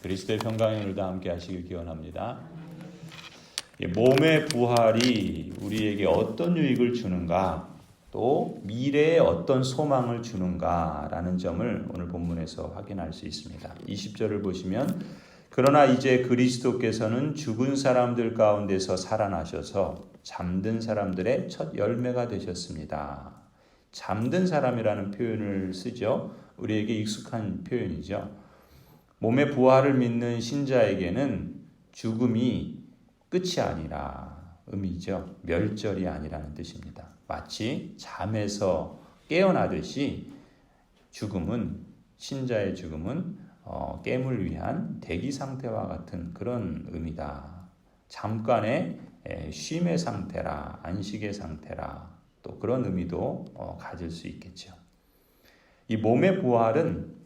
그리스도의 평강의 오늘도 함께 하시길 기원합니다. 몸의 부활이 우리에게 어떤 유익을 주는가, 또 미래에 어떤 소망을 주는가라는 점을 오늘 본문에서 확인할 수 있습니다. 20절을 보시면 그러나 이제 그리스도께서는 죽은 사람들 가운데서 살아나셔서 잠든 사람들의 첫 열매가 되셨습니다. 잠든 사람이라는 표현을 쓰죠. 우리에게 익숙한 표현이죠. 몸의 부활을 믿는 신자에게는 죽음이 끝이 아니라 의미죠. 멸절이 아니라는 뜻입니다. 마치 잠에서 깨어나듯이 죽음은, 신자의 죽음은 깨물 위한 대기 상태와 같은 그런 의미다. 잠깐의 쉼의 상태라, 안식의 상태라, 또 그런 의미도 가질 수 있겠죠. 이 몸의 부활은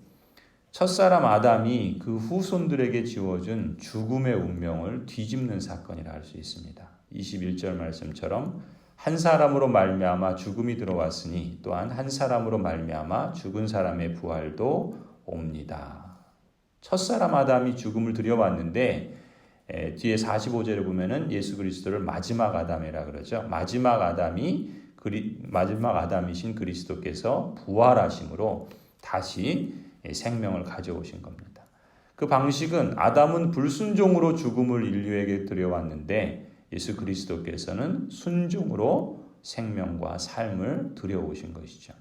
첫사람 아담이 그 후손들에게 지워준 죽음의 운명을 뒤집는 사건이라 할 수 있습니다. 21절 말씀처럼 한 사람으로 말미암아 죽음이 들어왔으니 또한 한 사람으로 말미암아 죽은 사람의 부활도 옵니다. 첫사람 아담이 죽음을 들여왔는데 뒤에 45절에 보면은 예수 그리스도를 마지막 아담이라 그러죠. 마지막 아담이신 그리스도께서 부활하심으로 다시 생명을 가져오신 겁니다. 그 방식은 아담은 불순종으로 죽음을 인류에게 들여왔는데 예수 그리스도께서는 순종으로 생명과 삶을 들여오신 것이죠.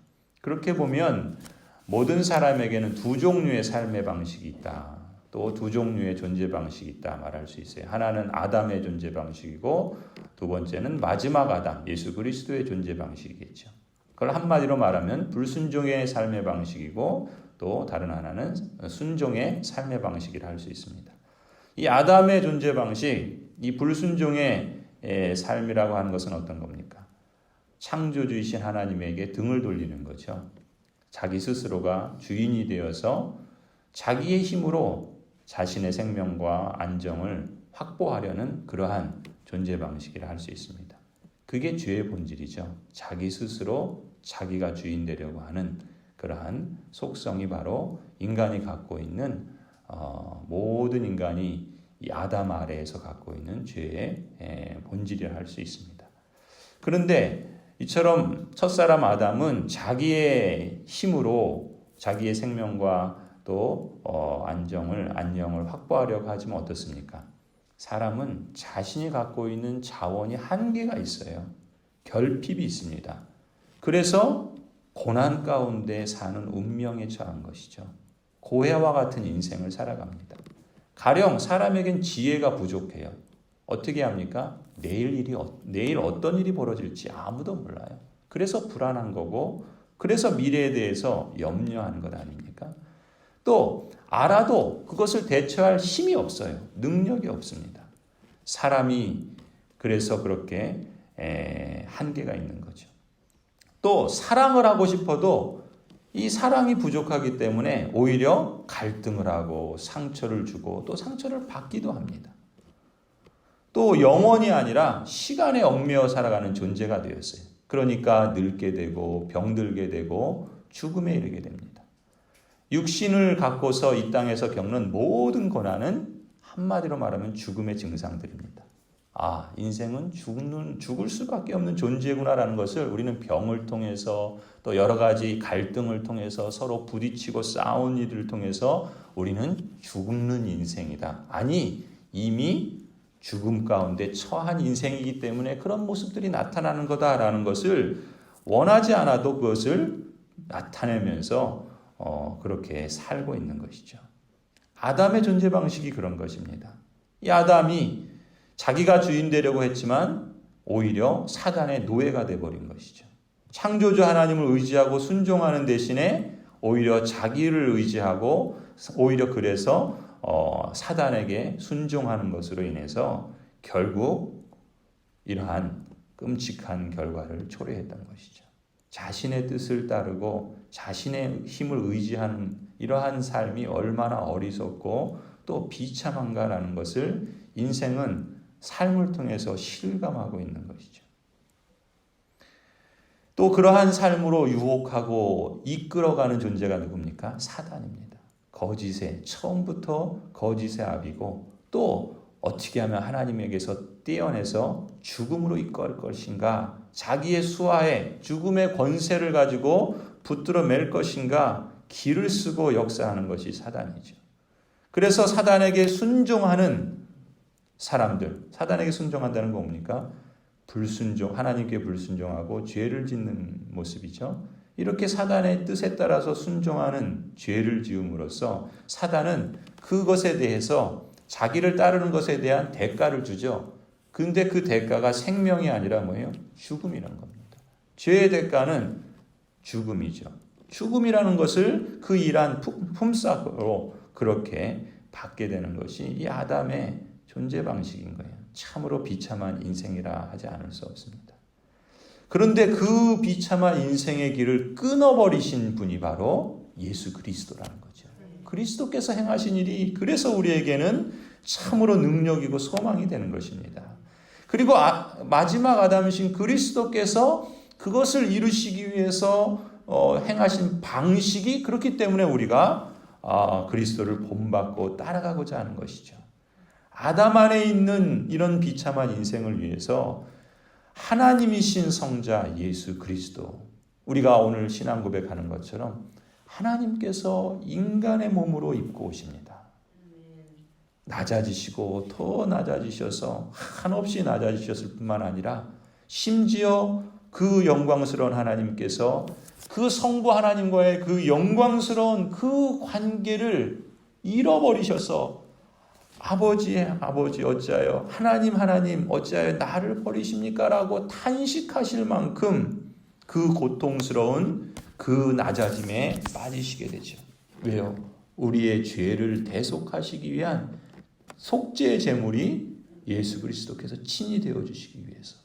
그렇게 보면 모든 사람에게는 두 종류의 삶의 방식이 있다. 또 두 종류의 존재 방식이 있다 말할 수 있어요. 하나는 아담의 존재 방식이고 두 번째는 마지막 아담, 예수 그리스도의 존재 방식이겠죠. 그걸 한마디로 말하면 불순종의 삶의 방식이고 또 다른 하나는 순종의 삶의 방식이라 할 수 있습니다. 이 아담의 존재 방식, 이 불순종의 삶이라고 하는 것은 어떤 겁니까? 창조주이신 하나님에게 등을 돌리는 거죠. 자기 스스로가 주인이 되어서 자기의 힘으로 자신의 생명과 안정을 확보하려는 그러한 존재 방식이라 할 수 있습니다. 그게 죄의 본질이죠. 자기 스스로 자기가 주인 되려고 하는 그러한 속성이 바로 인간이 갖고 있는 모든 인간이 이 아담 아래에서 갖고 있는 죄의 본질이라 할 수 있습니다. 그런데 이처럼 첫사람 아담은 자기의 힘으로 자기의 생명과 또 안녕을 확보하려고 하지만 어떻습니까? 사람은 자신이 갖고 있는 자원이 한계가 있어요. 결핍이 있습니다. 그래서 고난 가운데 사는 운명에 처한 것이죠. 고해와 같은 인생을 살아갑니다. 가령 사람에겐 지혜가 부족해요. 어떻게 합니까? 내일 어떤 일이 벌어질지 아무도 몰라요. 그래서 불안한 거고, 그래서 미래에 대해서 염려하는 것 아닙니까? 또 알아도 그것을 대처할 힘이 없어요. 능력이 없습니다. 사람이 그래서 그렇게 한계가 있는 거죠. 또 사랑을 하고 싶어도 이 사랑이 부족하기 때문에 오히려 갈등을 하고 상처를 주고 또 상처를 받기도 합니다. 또 영원이 아니라 시간에 얽매여 살아가는 존재가 되었어요. 그러니까 늙게 되고 병들게 되고 죽음에 이르게 됩니다. 육신을 갖고서 이 땅에서 겪는 모든 고난은 한마디로 말하면 죽음의 증상들입니다. 아, 인생은 죽을 수밖에 없는 존재구나라는 것을 우리는 병을 통해서 또 여러 가지 갈등을 통해서 서로 부딪히고 싸운 일을 통해서 우리는 죽는 인생이다. 아니, 이미 죽음 가운데 처한 인생이기 때문에 그런 모습들이 나타나는 거다라는 것을 원하지 않아도 그것을 나타내면서 그렇게 살고 있는 것이죠. 아담의 존재 방식이 그런 것입니다. 이 아담이 자기가 주인 되려고 했지만 오히려 사단의 노예가 되어버린 것이죠. 창조주 하나님을 의지하고 순종하는 대신에 오히려 자기를 의지하고 오히려 그래서 사단에게 순종하는 것으로 인해서 결국 이러한 끔찍한 결과를 초래했던 것이죠. 자신의 뜻을 따르고 자신의 힘을 의지하는 이러한 삶이 얼마나 어리석고 또 비참한가라는 것을 인생은 삶을 통해서 실감하고 있는 것이죠. 또 그러한 삶으로 유혹하고 이끌어가는 존재가 누굽니까? 사단입니다. 거짓의 처음부터 거짓의 아비고 또 어떻게 하면 하나님에게서 떼어내서 죽음으로 이끌 것인가, 자기의 수하에 죽음의 권세를 가지고 붙들어 맬 것인가 길을 쓰고 역사하는 것이 사단이죠. 그래서 사단에게 순종하는 사람들, 사단에게 순종한다는 건 뭡니까? 하나님께 불순종하고 죄를 짓는 모습이죠. 이렇게 사단의 뜻에 따라서 순종하는 죄를 지음으로써 사단은 그것에 대해서 자기를 따르는 것에 대한 대가를 주죠. 근데 그 대가가 생명이 아니라 뭐예요? 죽음이라는 겁니다. 죄의 대가는 죽음이죠. 죽음이라는 것을 그 일한 품삯으로 그렇게 받게 되는 것이 이 아담의 존재 방식인 거예요. 참으로 비참한 인생이라 하지 않을 수 없습니다. 그런데 그 비참한 인생의 길을 끊어버리신 분이 바로 예수 그리스도라는 거죠. 그리스도께서 행하신 일이 그래서 우리에게는 참으로 능력이고 소망이 되는 것입니다. 그리고 마지막 아담이신 그리스도께서 그것을 이루시기 위해서 행하신 방식이 그렇기 때문에 우리가 그리스도를 본받고 따라가고자 하는 것이죠. 아담 안에 있는 이런 비참한 인생을 위해서 하나님이신 성자 예수 그리스도, 우리가 오늘 신앙 고백하는 것처럼 하나님께서 인간의 몸으로 입고 오십니다. 낮아지시고 더 낮아지셔서 한없이 낮아지셨을 뿐만 아니라 심지어 그 영광스러운 하나님께서 그 성부 하나님과의 그 영광스러운 그 관계를 잃어버리셔서 아버지 어찌하여 하나님 어찌하여 나를 버리십니까? 라고 탄식하실 만큼 그 고통스러운 그 낮아짐에 빠지시게 되죠. 왜요? 우리의 죄를 대속하시기 위한 속죄의 제물이 예수 그리스도께서 친히 되어주시기 위해서,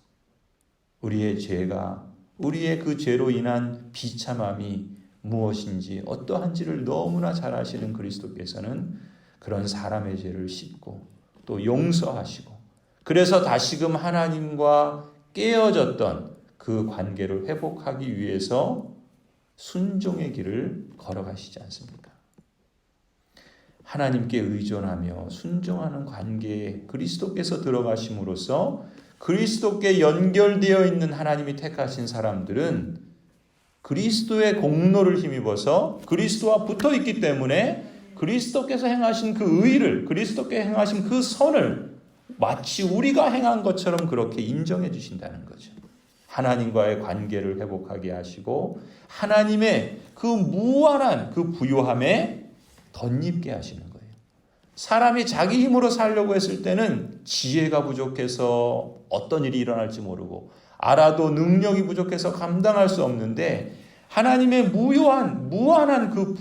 우리의 그 죄로 인한 비참함이 무엇인지 어떠한지를 너무나 잘 아시는 그리스도께서는 그런 사람의 죄를 씻고 또 용서하시고, 그래서 다시금 하나님과 깨어졌던 그 관계를 회복하기 위해서 순종의 길을 걸어가시지 않습니까? 하나님께 의존하며 순종하는 관계에 그리스도께서 들어가심으로써 그리스도께 연결되어 있는 하나님이 택하신 사람들은 그리스도의 공로를 힘입어서 그리스도와 붙어 있기 때문에 그리스도께서 행하신 그 의를, 그리스도께 행하신 그 선을 마치 우리가 행한 것처럼 그렇게 인정해 주신다는 거죠. 하나님과의 관계를 회복하게 하시고 하나님의 그 무한한 그 부요함에 덧입게 하시는 거예요. 사람이 자기 힘으로 살려고 했을 때는 지혜가 부족해서 어떤 일이 일어날지 모르고 알아도 능력이 부족해서 감당할 수 없는데 하나님의 무한한 그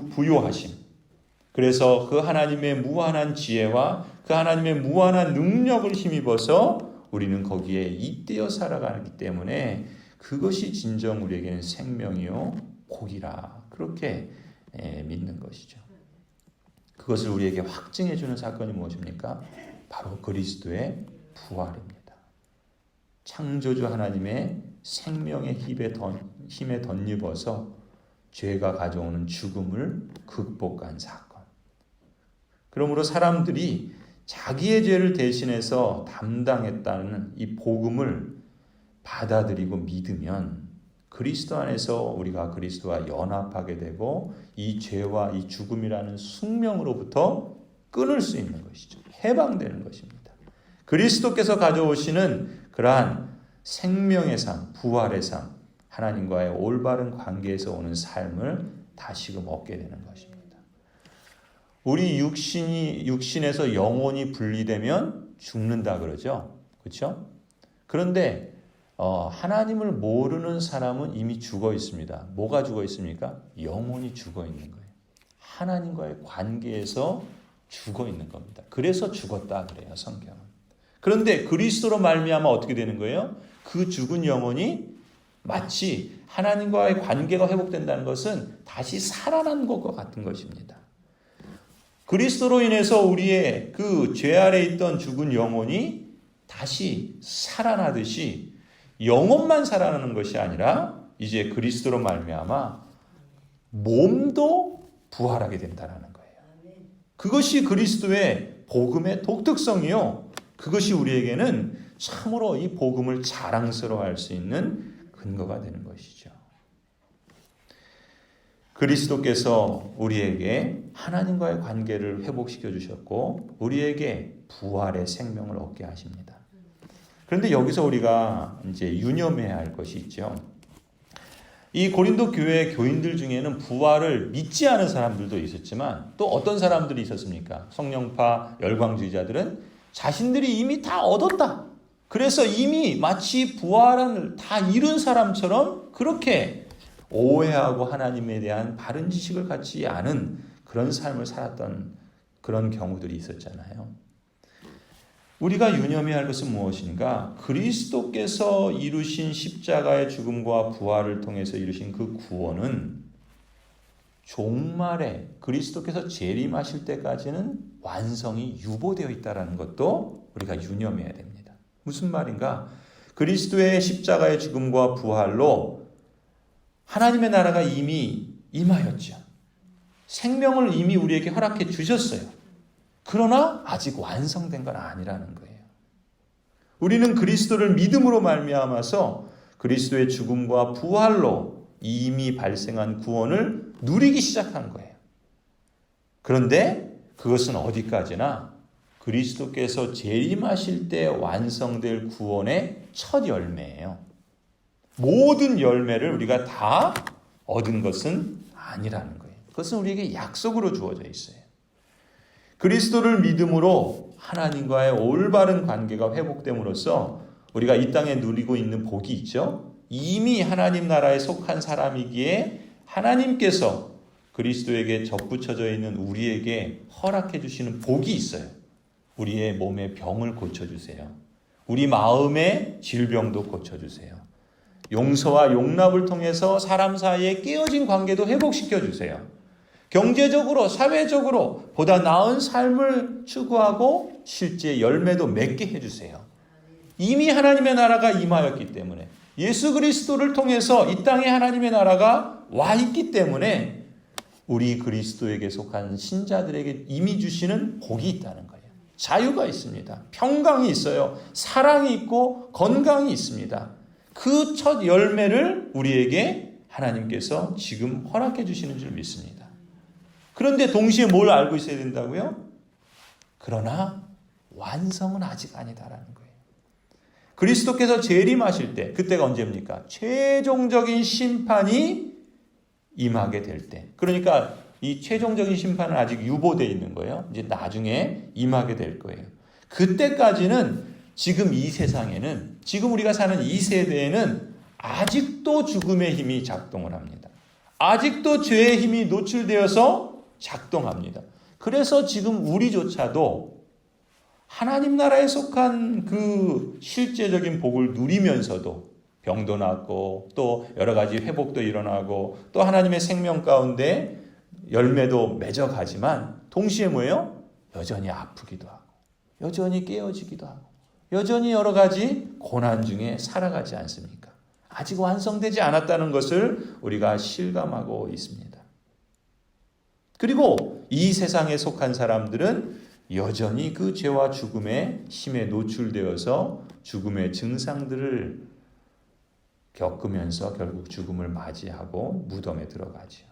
부요하심, 그래서 그 하나님의 무한한 지혜와 그 하나님의 무한한 능력을 힘입어서 우리는 거기에 잇대어 살아가기 때문에 그것이 진정 우리에게는 생명이요 복이라 그렇게 믿는 것이죠. 그것을 우리에게 확증해 주는 사건이 무엇입니까? 바로 그리스도의 부활입니다. 창조주 하나님의 생명의 힘에 덧입어서 죄가 가져오는 죽음을 극복한 사건. 그러므로 사람들이 자기의 죄를 대신해서 담당했다는 이 복음을 받아들이고 믿으면 그리스도 안에서 우리가 그리스도와 연합하게 되고 이 죄와 이 죽음이라는 숙명으로부터 끊을 수 있는 것이죠. 해방되는 것입니다. 그리스도께서 가져오시는 그러한 생명의 삶, 부활의 삶, 하나님과의 올바른 관계에서 오는 삶을 다시금 얻게 되는 것입니다. 우리 육신에서 영혼이 분리되면 죽는다 그러죠. 그렇죠? 그런데 하나님을 모르는 사람은 이미 죽어 있습니다. 뭐가 죽어 있습니까? 영혼이 죽어 있는 거예요. 하나님과의 관계에서 죽어 있는 겁니다. 그래서 죽었다 그래요, 성경은. 그런데 그리스도로 말미암아 어떻게 되는 거예요? 그 죽은 영혼이 마치 하나님과의 관계가 회복된다는 것은 다시 살아난 것과 같은 것입니다. 그리스도로 인해서 우리의 그 죄 아래 있던 죽은 영혼이 다시 살아나듯이 영혼만 살아나는 것이 아니라 이제 그리스도로 말미암아 몸도 부활하게 된다라는 거예요. 그것이 그리스도의 복음의 독특성이요. 그것이 우리에게는 참으로 이 복음을 자랑스러워할 수 있는 근거가 되는 것이죠. 그리스도께서 우리에게 하나님과의 관계를 회복시켜 주셨고 우리에게 부활의 생명을 얻게 하십니다. 그런데 여기서 우리가 이제 유념해야 할 것이 있죠. 이 고린도 교회 교인들 중에는 부활을 믿지 않은 사람들도 있었지만 또 어떤 사람들이 있었습니까? 성령파 열광주의자들은 자신들이 이미 다 얻었다. 그래서 이미 마치 부활을 다 이룬 사람처럼 그렇게 오해하고 하나님에 대한 바른 지식을 갖지 않은 그런 삶을 살았던 그런 경우들이 있었잖아요. 우리가 유념해야 할 것은 무엇인가? 그리스도께서 이루신 십자가의 죽음과 부활을 통해서 이루신 그 구원은 종말에 그리스도께서 재림하실 때까지는 완성이 유보되어 있다는 것도 우리가 유념해야 됩니다. 무슨 말인가? 그리스도의 십자가의 죽음과 부활로 하나님의 나라가 이미 임하였죠. 생명을 이미 우리에게 허락해 주셨어요. 그러나 아직 완성된 건 아니라는 거예요. 우리는 그리스도를 믿음으로 말미암아서 그리스도의 죽음과 부활로 이미 발생한 구원을 누리기 시작한 거예요. 그런데 그것은 어디까지나 그리스도께서 재림하실 때 완성될 구원의 첫 열매예요. 모든 열매를 우리가 다 얻은 것은 아니라는 거예요. 그것은 우리에게 약속으로 주어져 있어요. 그리스도를 믿음으로 하나님과의 올바른 관계가 회복됨으로써 우리가 이 땅에 누리고 있는 복이 있죠. 이미 하나님 나라에 속한 사람이기에 하나님께서 그리스도에게 접붙여져 있는 우리에게 허락해 주시는 복이 있어요. 우리의 몸의 병을 고쳐주세요. 우리 마음의 질병도 고쳐주세요. 용서와 용납을 통해서 사람 사이에 깨어진 관계도 회복시켜 주세요. 경제적으로, 사회적으로 보다 나은 삶을 추구하고 실제 열매도 맺게 해주세요. 이미 하나님의 나라가 임하였기 때문에 예수 그리스도를 통해서 이 땅에 하나님의 나라가 와 있기 때문에 우리 그리스도에게 속한 신자들에게 이미 주시는 복이 있다는 거예요. 자유가 있습니다. 평강이 있어요. 사랑이 있고 건강이 있습니다. 그 첫 열매를 우리에게 하나님께서 지금 허락해 주시는 줄 믿습니다. 그런데 동시에 뭘 알고 있어야 된다고요? 그러나 완성은 아직 아니다라는 거예요. 그리스도께서 재림하실 때, 그때가 언제입니까? 최종적인 심판이 임하게 될 때. 그러니까 이 최종적인 심판은 아직 유보되어 있는 거예요. 이제 나중에 임하게 될 거예요. 그때까지는 지금 이 세상에는, 지금 우리가 사는 이 세대에는 아직도 죽음의 힘이 작동을 합니다. 아직도 죄의 힘이 노출되어서 작동합니다. 그래서 지금 우리조차도 하나님 나라에 속한 그 실제적인 복을 누리면서도 병도 낫고 또 여러 가지 회복도 일어나고 또 하나님의 생명 가운데 열매도 맺어가지만 동시에 뭐예요? 여전히 아프기도 하고 여전히 깨어지기도 하고 여전히 여러 가지 고난 중에 살아가지 않습니까? 아직 완성되지 않았다는 것을 우리가 실감하고 있습니다. 그리고 이 세상에 속한 사람들은 여전히 그 죄와 죽음의 힘에 노출되어서 죽음의 증상들을 겪으면서 결국 죽음을 맞이하고 무덤에 들어가죠.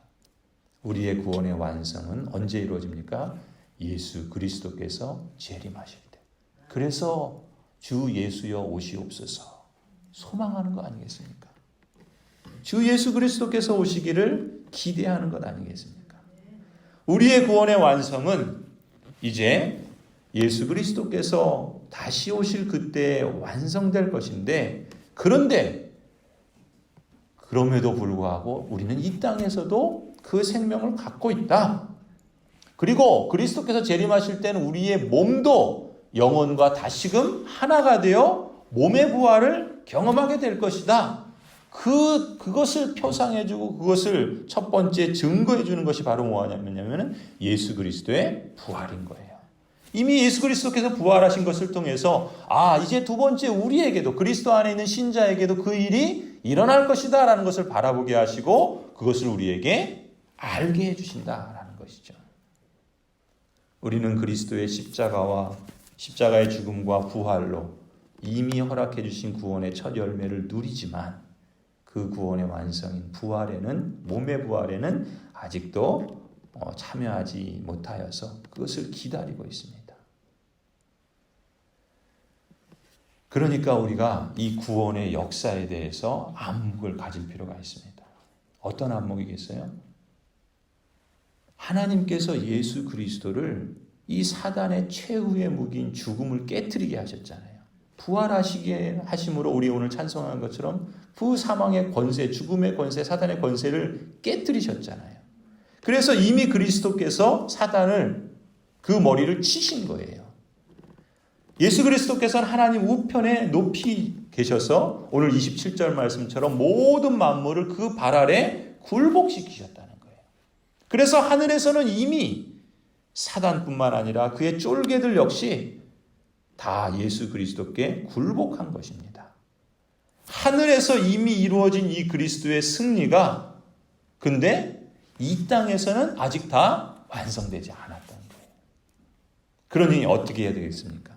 우리의 구원의 완성은 언제 이루어집니까? 예수 그리스도께서 재림하실 때. 그래서 주 예수여 오시옵소서 소망하는 거 아니겠습니까? 주 예수 그리스도께서 오시기를 기대하는 것 아니겠습니까? 우리의 구원의 완성은 이제 예수 그리스도께서 다시 오실 그때 완성될 것인데, 그런데 그럼에도 불구하고 우리는 이 땅에서도 그 생명을 갖고 있다. 그리고 그리스도께서 재림하실 때는 우리의 몸도 영혼과 다시금 하나가 되어 몸의 부활을 경험하게 될 것이다. 그것을 표상해주고 그것을 첫 번째 증거해주는 것이 바로 뭐냐면 예수 그리스도의 부활인 거예요. 이미 예수 그리스도께서 부활하신 것을 통해서 이제 두 번째 우리에게도 그리스도 안에 있는 신자에게도 그 일이 일어날 것이다 라는 것을 바라보게 하시고 그것을 우리에게 알게 해주신다라는 것이죠. 우리는 그리스도의 십자가의 죽음과 부활로 이미 허락해 주신 구원의 첫 열매를 누리지만 그 구원의 완성인 몸의 부활에는 아직도 참여하지 못하여서 그것을 기다리고 있습니다. 그러니까 우리가 이 구원의 역사에 대해서 안목을 가질 필요가 있습니다. 어떤 안목이겠어요? 하나님께서 예수 그리스도를 이 사단의 최후의 무기인 죽음을 깨트리게 하셨잖아요. 부활하시게 하심으로 우리 오늘 찬송한 것처럼 그 사망의 권세, 죽음의 권세, 사단의 권세를 깨트리셨잖아요. 그래서 이미 그리스도께서 사단을 그 머리를 치신 거예요. 예수 그리스도께서는 하나님 우편에 높이 계셔서 오늘 27절 말씀처럼 모든 만물을 그 발 아래 굴복시키셨다는 거예요. 그래서 하늘에서는 이미 사단뿐만 아니라 그의 쫄개들 역시 다 예수 그리스도께 굴복한 것입니다. 하늘에서 이미 이루어진 이 그리스도의 승리가 근데 이 땅에서는 아직 다 완성되지 않았다는 거예요. 그러니 어떻게 해야 되겠습니까?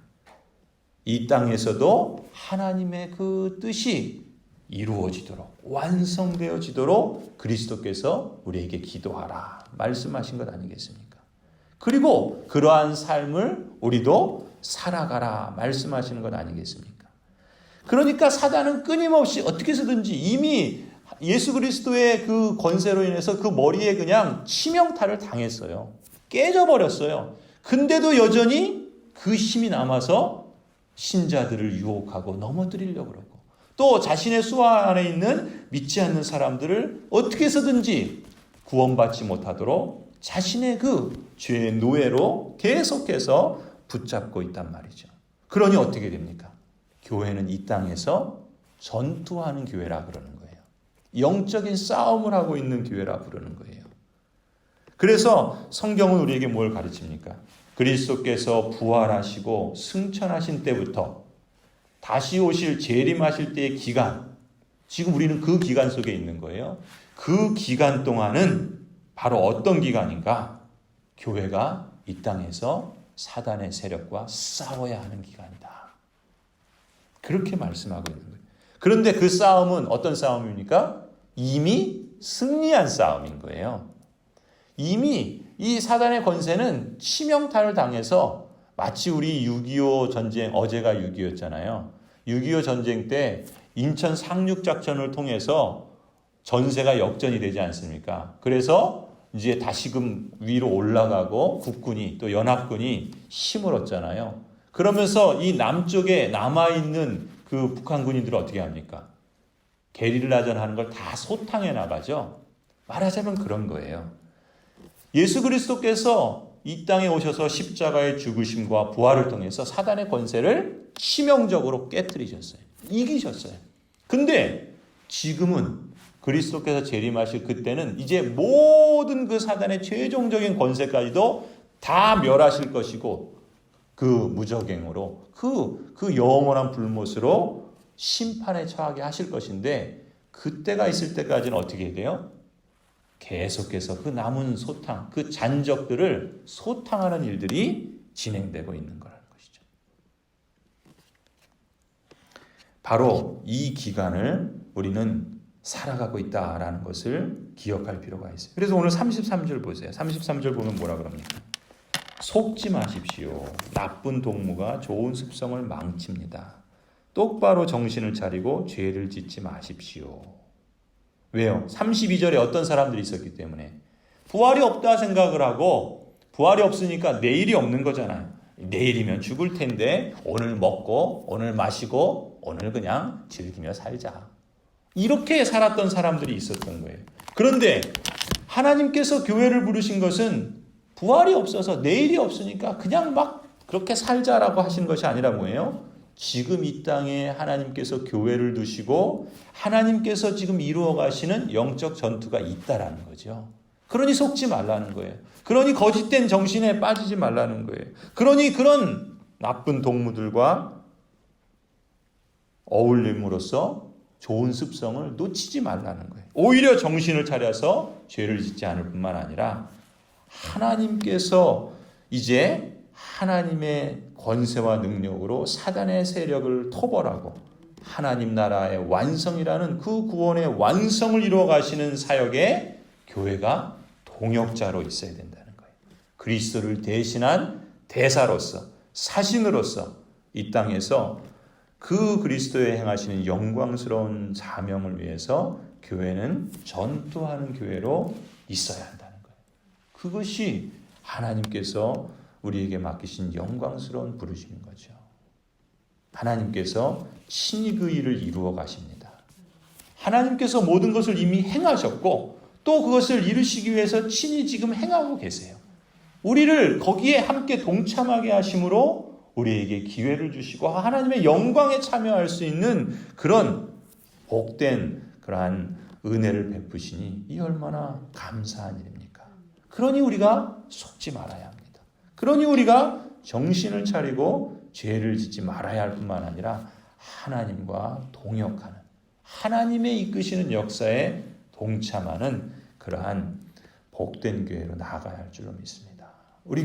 이 땅에서도 하나님의 그 뜻이 이루어지도록 완성되어지도록 그리스도께서 우리에게 기도하라 말씀하신 것 아니겠습니까? 그리고 그러한 삶을 우리도 살아가라 말씀하시는 것 아니겠습니까? 그러니까 사단은 끊임없이 어떻게 해서든지 이미 예수 그리스도의 그 권세로 인해서 그 머리에 그냥 치명타를 당했어요. 깨져버렸어요. 근데도 여전히 그 힘이 남아서 신자들을 유혹하고 넘어뜨리려고 그러고 또 자신의 수하 안에 있는 믿지 않는 사람들을 어떻게 해서든지 구원받지 못하도록 자신의 그 죄의 노예로 계속해서 붙잡고 있단 말이죠. 그러니 어떻게 됩니까? 교회는 이 땅에서 전투하는 교회라 그러는 거예요. 영적인 싸움을 하고 있는 교회라 부르는 거예요. 그래서 성경은 우리에게 뭘 가르칩니까? 그리스도께서 부활하시고 승천하신 때부터 다시 오실 재림하실 때의 기간, 지금 우리는 그 기간 속에 있는 거예요. 그 기간 동안은 바로 어떤 기간인가? 교회가 이 땅에서 사단의 세력과 싸워야 하는 기간이다. 그렇게 말씀하고 있는 거예요. 그런데 그 싸움은 어떤 싸움입니까? 이미 승리한 싸움인 거예요. 이미 이 사단의 권세는 치명타를 당해서 마치 우리 6.25 전쟁, 어제가 6.25였잖아요. 6.25 전쟁 때 인천 상륙작전을 통해서 전세가 역전이 되지 않습니까? 그래서 이제 다시금 위로 올라가고 국군이 또 연합군이 힘을 얻잖아요. 그러면서 이 남쪽에 남아있는 그 북한 군인들은 어떻게 합니까? 게릴라전 하는 걸 다 소탕해 나가죠. 말하자면 그런 거예요. 예수 그리스도께서 이 땅에 오셔서 십자가의 죽으심과 부활을 통해서 사단의 권세를 치명적으로 깨뜨리셨어요. 이기셨어요. 근데 지금은 그리스도께서 재림하실 그때는 이제 모든 그 사단의 최종적인 권세까지도 다 멸하실 것이고 그 무적행으로 그 영원한 불못으로 심판에 처하게 하실 것인데 그때가 있을 때까지는 어떻게 해야 돼요? 계속해서 그 남은 소탕, 그 잔적들을 소탕하는 일들이 진행되고 있는 거라는 것이죠. 바로 이 기간을 우리는 살아가고 있다라는 것을 기억할 필요가 있어요. 그래서 오늘 33절 보세요. 33절 보면 뭐라 그럽니까? 속지 마십시오. 나쁜 동무가 좋은 습성을 망칩니다. 똑바로 정신을 차리고 죄를 짓지 마십시오. 왜요? 32절에 어떤 사람들이 있었기 때문에 부활이 없다 생각을 하고 부활이 없으니까 내일이 없는 거잖아요. 내일이면 죽을 텐데 오늘 먹고 오늘 마시고 오늘 그냥 즐기며 살자. 이렇게 살았던 사람들이 있었던 거예요. 그런데 하나님께서 교회를 부르신 것은 부활이 없어서 내일이 없으니까 그냥 막 그렇게 살자라고 하신 것이 아니라 뭐예요? 지금 이 땅에 하나님께서 교회를 두시고 하나님께서 지금 이루어 가시는 영적 전투가 있다라는 거죠. 그러니 속지 말라는 거예요. 그러니 거짓된 정신에 빠지지 말라는 거예요. 그러니 그런 나쁜 동무들과 어울림으로써 좋은 습성을 놓치지 말라는 거예요. 오히려 정신을 차려서 죄를 짓지 않을 뿐만 아니라 하나님께서 이제 하나님의 권세와 능력으로 사단의 세력을 토벌하고 하나님 나라의 완성이라는 그 구원의 완성을 이루어 가시는 사역에 교회가 동역자로 있어야 된다는 거예요. 그리스도를 대신한 대사로서, 사신으로서 이 땅에서 그 그리스도의 행하시는 영광스러운 사명을 위해서 교회는 전투하는 교회로 있어야 한다는 거예요. 그것이 하나님께서 우리에게 맡기신 영광스러운 부르심인 거죠. 하나님께서 친히 그 일을 이루어 가십니다. 하나님께서 모든 것을 이미 행하셨고 또 그것을 이루시기 위해서 친히 지금 행하고 계세요. 우리를 거기에 함께 동참하게 하심으로 우리에게 기회를 주시고 하나님의 영광에 참여할 수 있는 그런 복된 그러한 은혜를 베푸시니 이 얼마나 감사한 일입니까? 그러니 우리가 속지 말아야 합니다. 그러니 우리가 정신을 차리고 죄를 짓지 말아야 할 뿐만 아니라 하나님과 동역하는, 하나님의 이끄시는 역사에 동참하는 그러한 복된 교회로 나아가야 할 줄로 믿습니다. 우리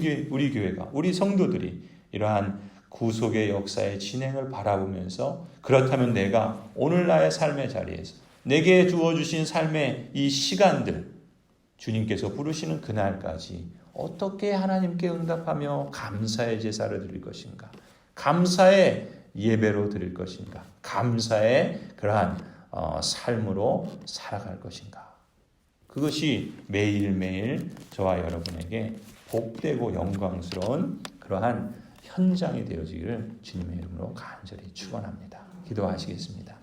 교회가, 우리 성도들이 이러한 구속의 역사의 진행을 바라보면서 그렇다면 내가 오늘 나의 삶의 자리에서 내게 주어주신 삶의 이 시간들, 주님께서 부르시는 그날까지 어떻게 하나님께 응답하며 감사의 제사를 드릴 것인가, 감사의 예배로 드릴 것인가, 감사의 그러한 삶으로 살아갈 것인가. 그것이 매일매일 저와 여러분에게 복되고 영광스러운 그러한 현장이 되어지기를 주님의 이름으로 간절히 축원합니다. 기도하시겠습니다.